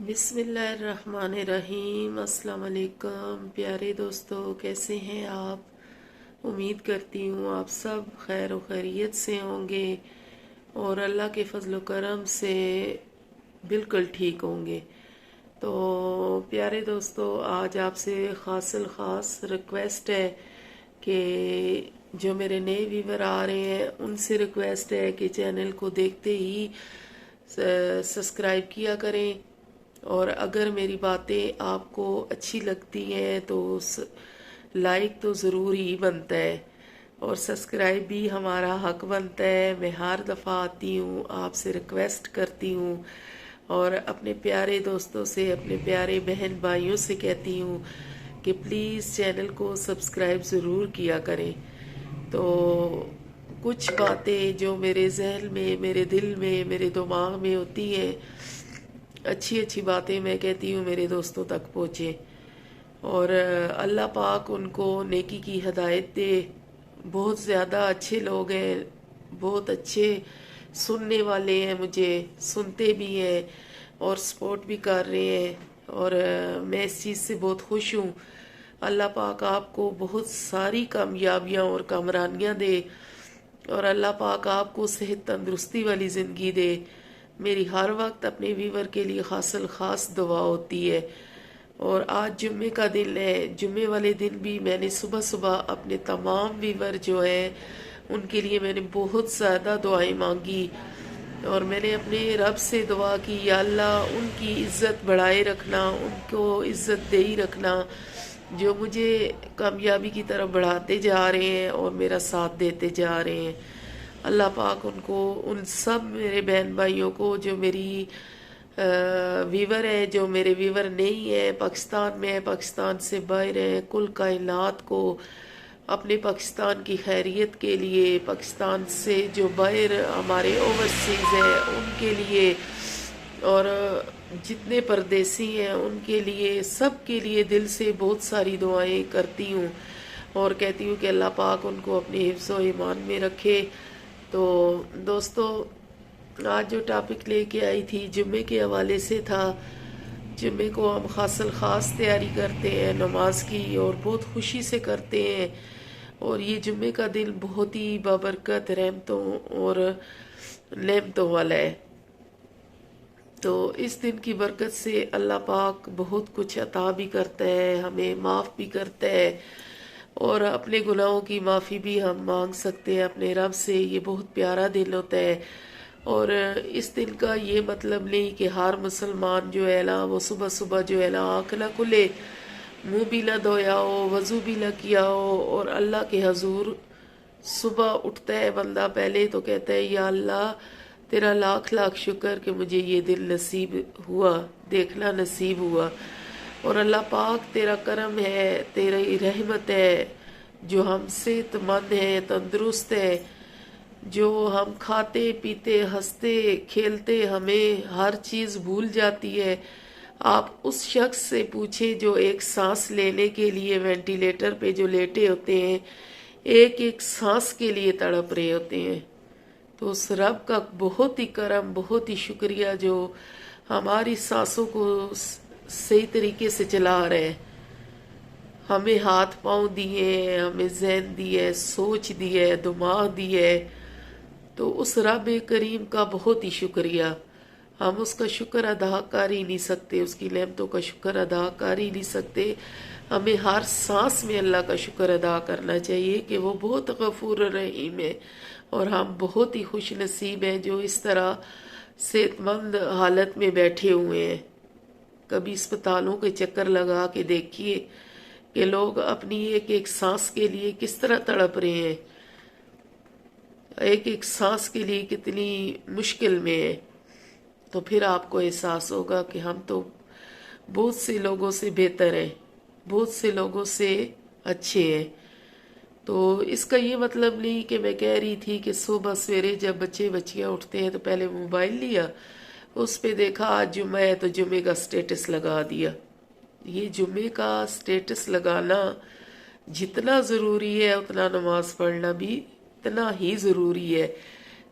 بسم اللہ الرحمن الرحیم۔ السلام علیکم پیارے دوستو، کیسے ہیں آپ؟ امید کرتی ہوں آپ سب خیر و خیریت سے ہوں گے اور اللہ کے فضل و کرم سے بالکل ٹھیک ہوں گے۔ تو پیارے دوستو، آج آپ سے خاص الخاص ریکویسٹ ہے کہ جو میرے نئے ویور آ رہے ہیں ان سے ریکویسٹ ہے کہ چینل کو دیکھتے ہی سبسکرائب کیا کریں، اور اگر میری باتیں آپ کو اچھی لگتی ہیں تو لائک تو ضرور ہی بنتا ہے، اور سبسکرائب بھی ہمارا حق بنتا ہے۔ میں ہر دفعہ آتی ہوں، آپ سے ریکویسٹ کرتی ہوں اور اپنے پیارے دوستوں سے، اپنے پیارے بہن بھائیوں سے کہتی ہوں کہ پلیز چینل کو سبسکرائب ضرور کیا کریں۔ تو کچھ باتیں جو میرے ذہن میں، میرے دل میں، میرے دماغ میں ہوتی ہیں، اچھی اچھی باتیں میں کہتی ہوں میرے دوستوں تک پہنچے، اور اللہ پاک ان کو نیکی کی ہدایت دے۔ بہت زیادہ اچھے لوگ ہیں، بہت اچھے سننے والے ہیں، مجھے سنتے بھی ہیں اور سپورٹ بھی کر رہے ہیں، اور میں اس چیز سے بہت خوش ہوں۔ اللہ پاک آپ کو بہت ساری کامیابیاں اور کامرانیاں دے، اور اللہ پاک آپ کو صحت تندرستی والی زندگی دے۔ میری ہر وقت اپنے ویور کے لیے خاص دعا ہوتی ہے، اور آج جمعے کا دن ہے۔ جمعے والے دن بھی میں نے صبح صبح اپنے تمام ویور جو ہیں ان کے لیے میں نے بہت زیادہ دعائیں مانگی، اور میں نے اپنے رب سے دعا کی، یا اللہ ان کی عزت بڑھائے رکھنا، ان کو عزت دے ہی رکھنا جو مجھے کامیابی کی طرف بڑھاتے جا رہے ہیں اور میرا ساتھ دیتے جا رہے ہیں۔ اللہ پاک ان کو، ان سب میرے بہن بھائیوں کو جو میری ویور ہے، جو میرے ویور نہیں ہے، پاکستان میں ہے، پاکستان سے باہر ہے، کل کائنات کو اپنے پاکستان کی خیریت کے لیے، پاکستان سے جو باہر ہمارے اوورسیز ہے ان کے لیے، اور جتنے پردیسی ہیں ان کے لیے، سب کے لیے دل سے بہت ساری دعائیں کرتی ہوں، اور کہتی ہوں کہ اللہ پاک ان کو اپنے حفظ و ایمان میں رکھے۔ تو دوستو، آج جو ٹاپک لے کے آئی تھی جمعے کے حوالے سے تھا۔ جمعے کو ہم خاص تیاری کرتے ہیں نماز کی، اور بہت خوشی سے کرتے ہیں، اور یہ جمعے کا دن بہت ہی بابرکت، رحمتوں اور نعمتوں والا ہے۔ تو اس دن کی برکت سے اللہ پاک بہت کچھ عطا بھی کرتا ہے، ہمیں معاف بھی کرتا ہے، اور اپنے گناہوں کی معافی بھی ہم مانگ سکتے ہیں اپنے رب سے۔ یہ بہت پیارا دن ہوتا ہے، اور اس دن کا یہ مطلب نہیں کہ ہر مسلمان جو ہے نا وہ صبح صبح جو ہے نا آنکھ نہ کھلے، منہ بھی نہ دھویا ہو، وضو بھی نہ کیا ہو، اور اللہ کے حضور صبح اٹھتا ہے بندہ پہلے تو کہتا ہے یا اللہ تیرا لاکھ لاکھ شکر کہ مجھے یہ دن نصیب ہوا، دیکھنا نصیب ہوا، اور اللہ پاک تیرا کرم ہے، تیری رحمت ہے جو ہم صحت مند ہیں، تندرست ہیں، جو ہم کھاتے پیتے ہنستے کھیلتے ہمیں ہر چیز بھول جاتی ہے۔ آپ اس شخص سے پوچھیں جو ایک سانس لینے کے لیے وینٹیلیٹر پہ جو لیٹے ہوتے ہیں، ایک ایک سانس کے لیے تڑپ رہے ہوتے ہیں۔ تو اس رب کا بہت ہی کرم، بہت ہی شکریہ جو ہماری سانسوں کو صحیح طریقے سے چلا رہے ہیں، ہمیں ہاتھ پاؤں دیے، ہمیں ذہن دیے، سوچ دیے، دماغ دیے۔ تو اس رب کریم کا بہت ہی شکریہ، ہم اس کا شکر ادا کر ہی نہیں سکتے، اس کی نعمتوں کا شکر ادا کر ہی نہیں سکتے۔ ہمیں ہر سانس میں اللہ کا شکر ادا کرنا چاہیے کہ وہ بہت غفور رحیم ہے، اور ہم بہت ہی خوش نصیب ہیں جو اس طرح صحت مند حالت میں بیٹھے ہوئے ہیں۔ کبھی اسپتالوں کے چکر لگا کے دیکھیے کہ لوگ اپنی ایک ایک سانس کے لیے کس طرح تڑپ رہے ہیں، ایک ایک سانس کے لیے کتنی مشکل میں ہے۔ تو پھر آپ کو احساس ہوگا کہ ہم تو بہت سے لوگوں سے بہتر ہیں، بہت سے لوگوں سے اچھے ہیں۔ تو اس کا یہ مطلب نہیں کہ میں کہہ رہی تھی کہ صبح سویرے جب بچے بچیاں اٹھتے ہیں تو پہلے موبائل لیا، اس پہ دیکھا آج جمعہ ہے تو جمعے کا سٹیٹس لگا دیا۔ یہ جمعے کا سٹیٹس لگانا جتنا ضروری ہے اتنا نماز پڑھنا بھی اتنا ہی ضروری ہے۔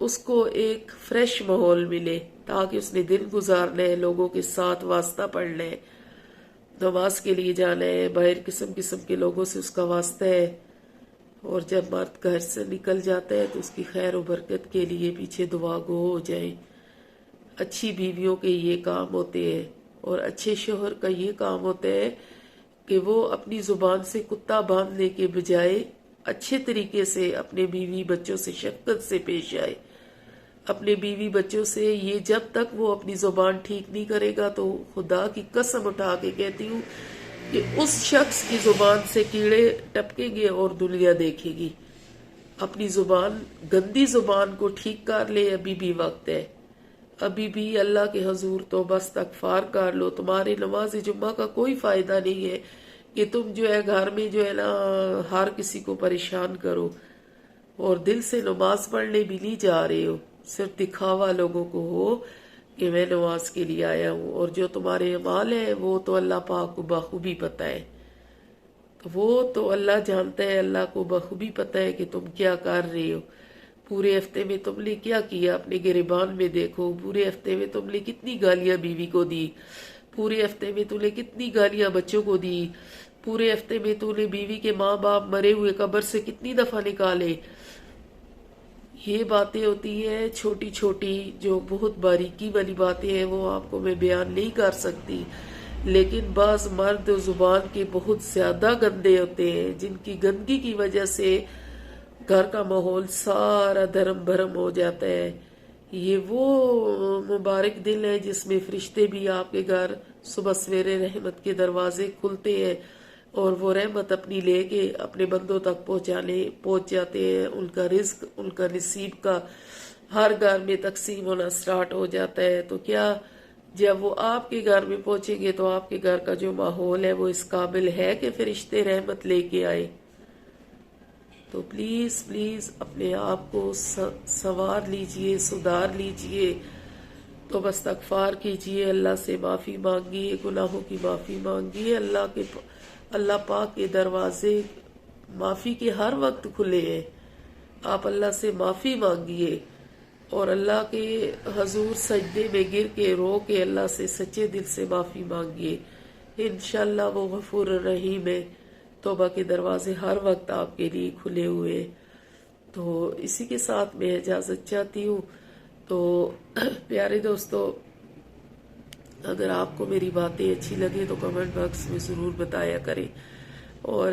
اس کو ایک فریش ماحول ملے، تاکہ اس نے دن گزارنا ہے، لوگوں کے ساتھ واسطہ پڑھنا ہے، نماز کے لیے جانا ہے، باہر قسم قسم کے لوگوں سے اس کا واسطہ ہے، اور جب مرد گھر سے نکل جاتا ہے تو اس کی خیر و برکت کے لیے پیچھے دعا گو ہو جائے۔ اچھی بیویوں کے یہ کام ہوتے ہیں، اور اچھے شوہر کا یہ کام ہوتا ہے کہ وہ اپنی زبان سے کتا باندھنے کے بجائے اچھے طریقے سے اپنے بیوی بچوں سے شفقت سے پیش آئے۔ اپنے بیوی بچوں سے یہ جب تک وہ اپنی زبان ٹھیک نہیں کرے گا تو خدا کی قسم اٹھا کے کہتی ہوں کہ اس شخص کی زبان سے کیڑے ٹپکیں گے اور دنیا دیکھے گی۔ اپنی زبان، گندی زبان کو ٹھیک کر لے، ابھی بھی وقت ہے، ابھی بھی اللہ کے حضور توبہ استغفار کر لو۔ تمہارے نماز جمعہ کا کوئی فائدہ نہیں ہے کہ تم جو ہے گھر میں جو ہے نا ہر کسی کو پریشان کرو، اور دل سے نماز پڑھنے بھی نہیں جا رہے ہو، صرف دکھاوا لوگوں کو ہو کہ میں نماز کے لیے آیا ہوں، اور جو تمہارے اعمال ہیں وہ تو اللہ پاک کو بخوبی پتہ ہے، وہ تو اللہ جانتا ہے، اللہ کو بخوبی پتہ ہے کہ تم کیا کر رہے ہو۔ پورے ہفتے میں تم نے کیا کیا، اپنے گریبان میں دیکھو، پورے ہفتے میں تم نے کتنی گالیاں بیوی کو دی، پورے ہفتے میں تم نے کتنی گالیاں بچوں کو دی، پورے ہفتے میں تم نے بیوی کے ماں باپ مرے ہوئے قبر سے کتنی دفعہ نکالے۔ یہ باتیں ہوتی ہیں چھوٹی چھوٹی، جو بہت باریکی والی باتیں ہیں، وہ آپ کو میں بیان نہیں کر سکتی، لیکن بعض مرد زبان کے بہت زیادہ گندے ہوتے ہیں، جن کی گندگی کی وجہ سے گھر کا ماحول سارا دھرم بھرم ہو جاتا ہے۔ یہ وہ مبارک دن ہے جس میں فرشتے بھی آپ کے گھر صبح سویرے رحمت کے دروازے کھلتے ہیں، اور وہ رحمت اپنی لے کے اپنے بندوں تک پہنچ جاتے ہیں۔ ان کا رزق، ان کا نصیب کا ہر گھر میں تقسیم ہونا سٹارٹ ہو جاتا ہے۔ تو کیا جب وہ آپ کے گھر میں پہنچیں گے تو آپ کے گھر کا جو ماحول ہے وہ اس قابل ہے کہ فرشتے رحمت لے کے آئے؟ تو پلیز پلیز اپنے آپ کو سنوار لیجئے، سدھار لیجئے، توبہ استغفار کیجئے، اللہ سے معافی مانگیے، گناہوں کی معافی مانگیے۔ اللہ پاک کے دروازے معافی کے ہر وقت کھلے ہیں، آپ اللہ سے معافی مانگیے، اور اللہ کے حضور سجدے میں گر کے رو کے اللہ سے سچے دل سے معافی مانگیے۔ انشاءاللہ وہ غفور الرحیم ہے، توبہ کے دروازے ہر وقت آپ کے لیے کھلے ہوئے۔ تو اسی کے ساتھ میں اجازت چاہتی ہوں۔ تو پیارے دوستو، اگر آپ کو میری باتیں اچھی لگے تو کمنٹ باکس میں ضرور بتایا کریں، اور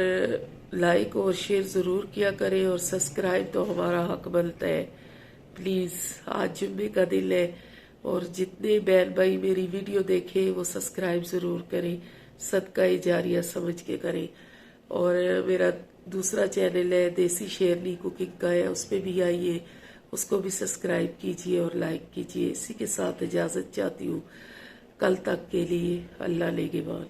لائک اور شیئر ضرور کیا کریں، اور سبسکرائب تو ہمارا حق بنتا ہے۔ پلیز، آج جمعے کا دن ہے، اور جتنے بہن بھائی میری ویڈیو دیکھیں وہ سبسکرائب ضرور کریں، صدقہ جاریہ سمجھ کے کریں۔ اور میرا دوسرا چینل ہے دیسی شیرنی کوکنگ کا ہے، اس پہ بھی آئیے، اس کو بھی سبسکرائب کیجئے اور لائک کیجئے۔ اسی کے ساتھ اجازت چاہتی ہوں، کل تک کے لیے اللہ نگہبان۔